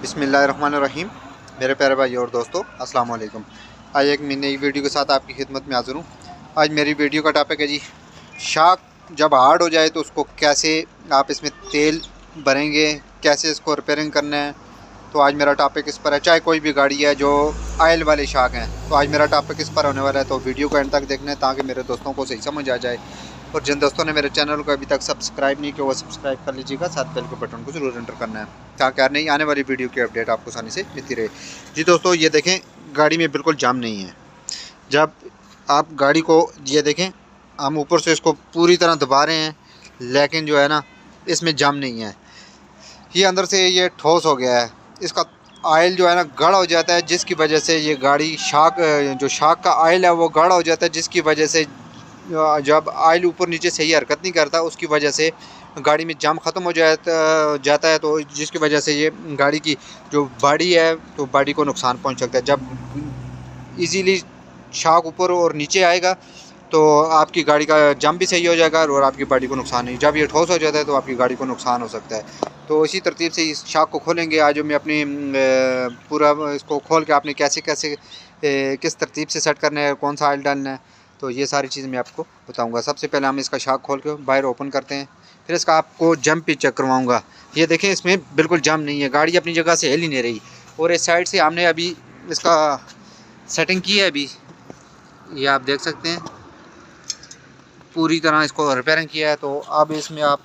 बिस्मिल्लाहिर्रहमानिर्रहीम। मेरे प्यारे भाई और दोस्तों, अस्सलाम वालेकुम। आज एक नई वीडियो के साथ आपकी खिदमत में हाज़िर हूँ। आज मेरी वीडियो का टॉपिक है जी, शाक जब हार्ड हो जाए तो उसको कैसे आप इसमें तेल भरेंगे, कैसे इसको रिपेयरिंग करना है। तो आज मेरा टॉपिक इस पर है। चाहे कोई भी गाड़ी है जो ऑयल वाले शाक हैं, तो आज मेरा टॉपिक इस पर होने वाला है। तो वीडियो को एंड तक देखना है ताकि मेरे दोस्तों को सही समझ आ जाए। और जिन दोस्तों ने मेरे चैनल को अभी तक सब्सक्राइब नहीं किया वो सब्सक्राइब कर लीजिएगा, साथ बेल के बटन को जरूर एंटर करना है ताकि नहीं आने वाली वीडियो की अपडेट आपको आसानी से मिलती रहे। जी दोस्तों, ये देखें, गाड़ी में बिल्कुल जाम नहीं है। जब आप गाड़ी को ये देखें, हम ऊपर से इसको पूरी तरह दबा रहे हैं, लेकिन जो है ना, इसमें जाम नहीं है। ये अंदर से ये ठोस हो गया है। इसका ऑयल जो है ना गाढ़ा हो जाता है, जिसकी वजह से ये गाड़ी जो शाक का ऑयल है वो गाढ़ा हो जाता है, जिसकी वजह से जब ऑयल ऊपर नीचे सही हरकत नहीं करता, उसकी वजह से गाड़ी में जाम ख़त्म हो जाता है। तो जिसकी वजह से ये गाड़ी की जो बॉडी है, तो बॉडी को नुकसान पहुंच सकता है। जब इजीली शाक ऊपर और नीचे आएगा तो आपकी गाड़ी का जाम भी सही हो जाएगा और आपकी बॉडी को नुकसान नहीं। जब ये ठोस हो जाता है तो आपकी गाड़ी को नुकसान हो सकता है। तो इसी तरतीब से इस शाक को खोलेंगे। आज मैं अपनी पूरा इसको खोल के आपने कैसे कैसे किस तरतीब से सेट करना है, कौन सा ऑयल डालना है, तो ये सारी चीज़ मैं आपको बताऊंगा। सबसे पहले हम इसका शाक खोल के बाहर ओपन करते हैं, फिर इसका आपको जंप भी चेक करवाऊंगा। ये देखें, इसमें बिल्कुल जाम नहीं है, गाड़ी अपनी जगह से हिल ही नहीं रही। और इस साइड से हमने अभी इसका सेटिंग की है। अभी ये आप देख सकते हैं, पूरी तरह इसको रिपेयरिंग किया है। तो अब इसमें आप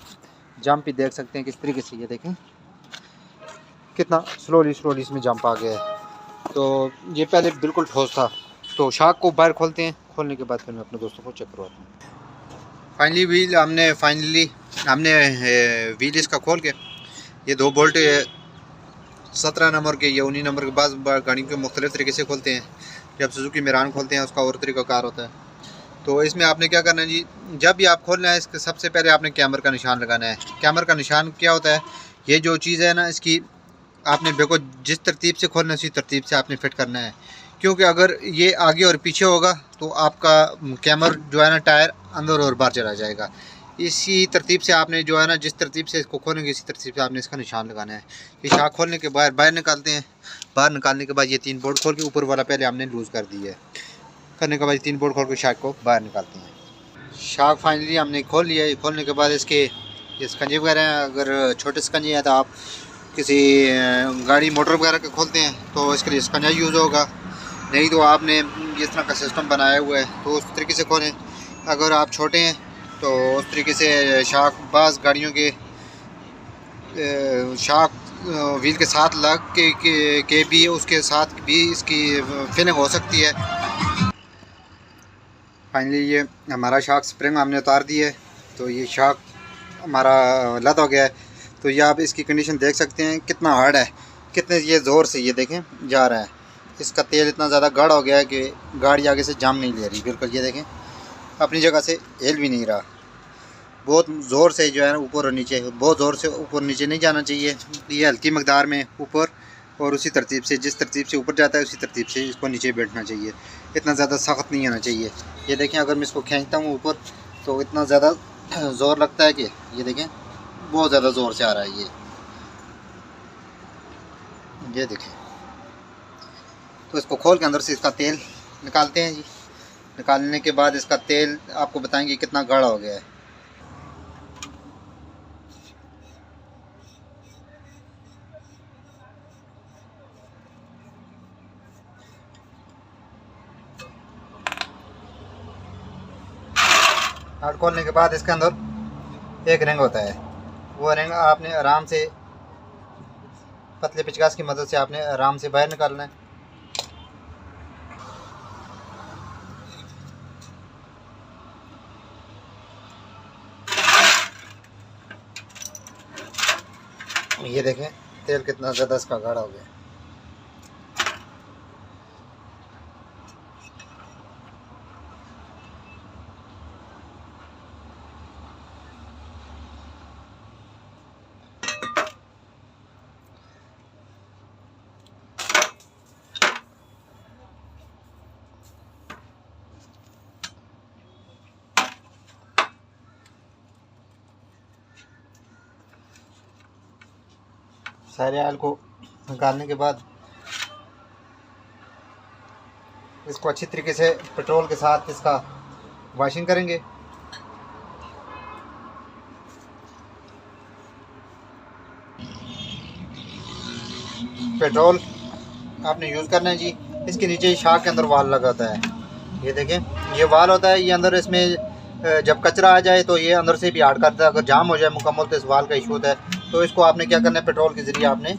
जंप भी देख सकते हैं किस तरीके से। ये देखें कितना स्लोली इसमें जंप आ गया है। तो ये पहले बिल्कुल ठोस था। तो शाक को बाहर खोलते हैं, खोलने के बाद फिर मैं अपने दोस्तों को चेक करवाता हूँ। फाइनली हमने व्हील इसका खोल के, ये 2 बोल्ट 17 नंबर के, ये 19 नंबर के बाद गाड़ी के मुख्तलिफ तरीके से खोलते हैं। जब सुजुकी मिरान खोलते हैं उसका और तरीक़ाकार होता है। तो इसमें आपने क्या करना है जी, जब भी आप खोलना है इसके सबसे पहले आपने कैमर का निशान लगाना है। कैमर का निशान क्या होता है, ये जो चीज़ है ना, इसकी आपने बिल्कुल जिस तरतीब से खोलना है उसी तरतीब से आपने फिट करना है। क्योंकि अगर ये आगे और पीछे होगा तो आपका कैमर जो है ना, टायर अंदर और बाहर चला जाएगा। इसी तरतीब से आपने जो है ना, जिस तरतीब से इसको खोलेंगे इसी तरतीब से आपने इसका निशान लगाना है। ये शाक खोलने के बाहर निकालते हैं। बाहर निकालने के बाद ये 3 बोल्ट खोल के ऊपर वाला पहले हमने लूज़ कर दिया है। करने के बाद 3 बोल्ट खोल के शाक को बाहर निकालते हैं। शाक फाइनली हमने खोल लिया है। खोलने के बाद इसके ये स्कंजे वगैरह हैं, अगर छोटे स्कंजे हैं तो आप किसी गाड़ी मोटर वगैरह के खोलते हैं तो इसके लिए स्कंजा यूज़ होगा। नहीं तो आपने इस तरह का सिस्टम बनाया हुआ है तो उस तरीके से खोलें। अगर आप छोटे हैं तो उस तरीके से शाक, बाज़ गाड़ियों के शाक व्हील के साथ लग के भी उसके साथ भी इसकी फिलिंग हो सकती है। फाइनली ये हमारा शाक स्प्रिंग हमने उतार दी है। तो ये शाक हमारा लद हो गया है। तो ये आप इसकी कंडीशन देख सकते हैं कितना हार्ड है, कितने ये ज़ोर से ये देखें जा रहा है। इसका तेल इतना ज़्यादा गाढ़ हो गया है कि गाड़ी आगे से जाम नहीं ले रही बिल्कुल। ये देखें अपनी जगह से हिल भी नहीं रहा। बहुत ज़ोर से जो है ना ऊपर और नीचे, बहुत ज़ोर से ऊपर नीचे नहीं जाना चाहिए। ये हल्की मकदार में ऊपर और उसी तरतीब से, जिस तरतीब से ऊपर जाता है उसी तरतीब से इसको नीचे बैठना चाहिए। इतना ज़्यादा सख्त नहीं होना चाहिए। ये देखें अगर मैं इसको खींचता हूँ ऊपर तो इतना ज़्यादा ज़ोर लगता है कि ये देखें बहुत ज़्यादा ज़ोर से आ रहा है। ये देखें। तो इसको खोल के अंदर से इसका तेल निकालते हैं जी। निकालने के बाद इसका तेल आपको बताएंगे कितना गाढ़ा हो गया है। हार्ड खोलने के बाद इसके अंदर एक रिंग होता है। वो रिंग आपने आराम से पतले पिचकास की मदद से आपने आराम से बाहर निकालना है। ये देखें तेल कितना ज़्यादा इसका गाढ़ा हो गया। सारे ऑयल को निकालने के बाद इसको अच्छी तरीके से पेट्रोल के साथ इसका वॉशिंग करेंगे। पेट्रोल आपने यूज़ करना है जी। इसके नीचे शाक के अंदर वाल लगा होता है, ये देखें ये वाल होता है। ये अंदर इसमें जब कचरा आ जाए तो ये अंदर से भी हार्ड करता है। अगर जाम हो जाए मुकम्मल तो इस वाल का इशू होता है। तो इसको आपने क्या करना है, पेट्रोल के ज़रिए आपने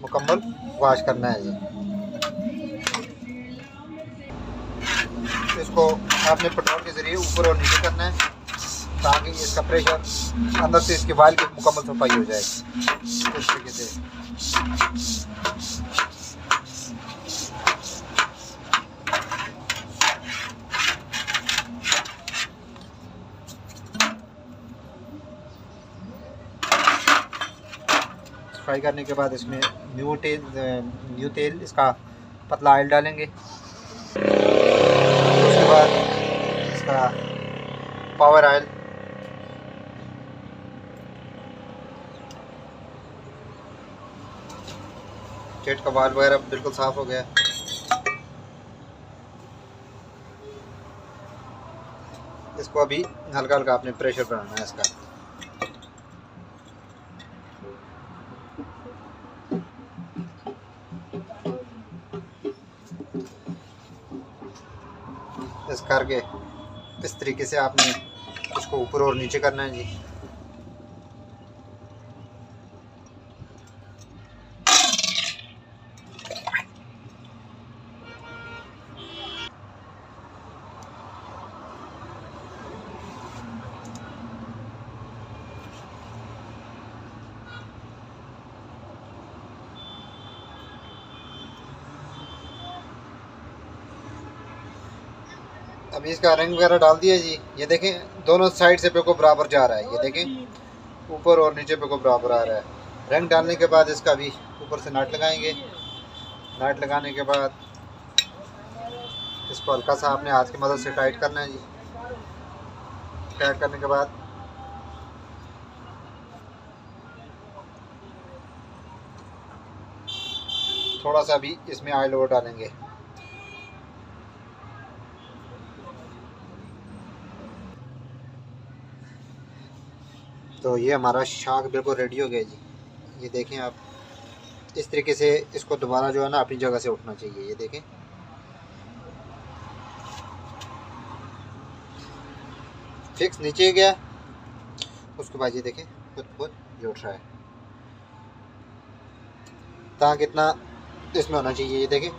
मुकम्मल वॉश करना है जी। इसको आपने पेट्रोल के ज़रिए ऊपर और नीचे करना है ताकि इसका प्रेशर अंदर से इसके वाल की मुकम्मल सफाई हो जाए इस तरीके से। फ्राई करने के बाद इसमें न्यू तेल इसका पतला ऑयल डालेंगे। उसके बाद इसका पावर ऑयल, जेट का वाल्व वगैरह बिल्कुल साफ़ हो गया। इसको अभी हल्का हल्का आपने प्रेशर बनाना है इसका। इस करके इस तरीके से आपने इसको ऊपर और नीचे करना है जी। अभी इसका रंग वगैरह डाल दिया जी। ये देखें दोनों साइड से पे को बराबर जा रहा है। ये देखें ऊपर और नीचे पे को बराबर आ रहा है। रंग डालने के बाद इसका भी ऊपर से नाट लगाएंगे। नाट लगाने के बाद इसको हल्का सा आपने हाथ की मदद से टाइट करना है जी। टाइट करने के बाद थोड़ा सा भी इसमें ऑयल और डालेंगे। तो ये हमारा शाक बिल्कुल रेडी हो गया जी। ये देखें आप, इस तरीके से इसको दोबारा जो है ना अपनी जगह से उठना चाहिए। ये देखें फिक्स नीचे गया। उसके बाद ये देखें खुद खुद जो उठ रहा है, ताकि कितना इसमें होना चाहिए। ये देखें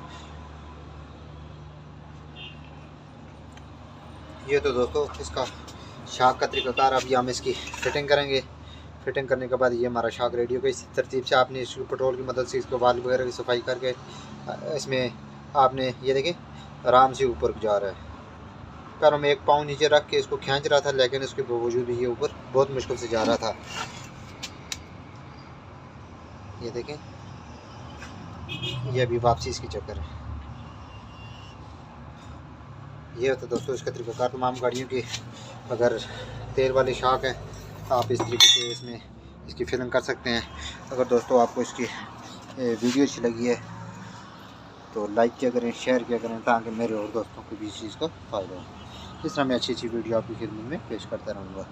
ये तो दोस्तों इसका शाक का तरीक़ाकार। अभी हम इसकी फिटिंग करेंगे। फिटिंग करने के बाद ये हमारा शाक रेडी हो गया। इसी तरतीब से आपने इसको पेट्रोल की मदद से इसको वाल वगैरह की सफाई करके इसमें आपने ये देखें आराम से ऊपर जा रहा है। पैरों में एक पाँव नीचे रख के इसको खींच रहा था, लेकिन उसके बावजूद भी ये ऊपर बहुत मुश्किल से जा रहा था। ये देखें ये अभी वापसी इसकी चक्कर है। ये होता दोस्तों इसका तरीक़ाकार। तमाम गाड़ियों की अगर तेल वाले शाक हैं आप इस तरीके से इसमें इसकी फिलिंग कर सकते हैं। अगर दोस्तों आपको इसकी वीडियो अच्छी लगी है तो लाइक किया करें, शेयर किया करें, ताकि मेरे और दोस्तों को भी इस चीज़ का फ़ायदा हो। इस तरह मैं अच्छी अच्छी वीडियो आपकी खिदमत में पेश करता रहूँगा।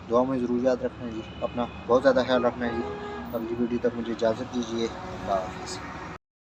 दुआ में ज़रूर याद रखना है जी। अपना बहुत ज़्यादा ख्याल रखना है जी। अगली वीडियो तक मुझे इजाज़त दीजिए। अल्लाह हाफ़िज़।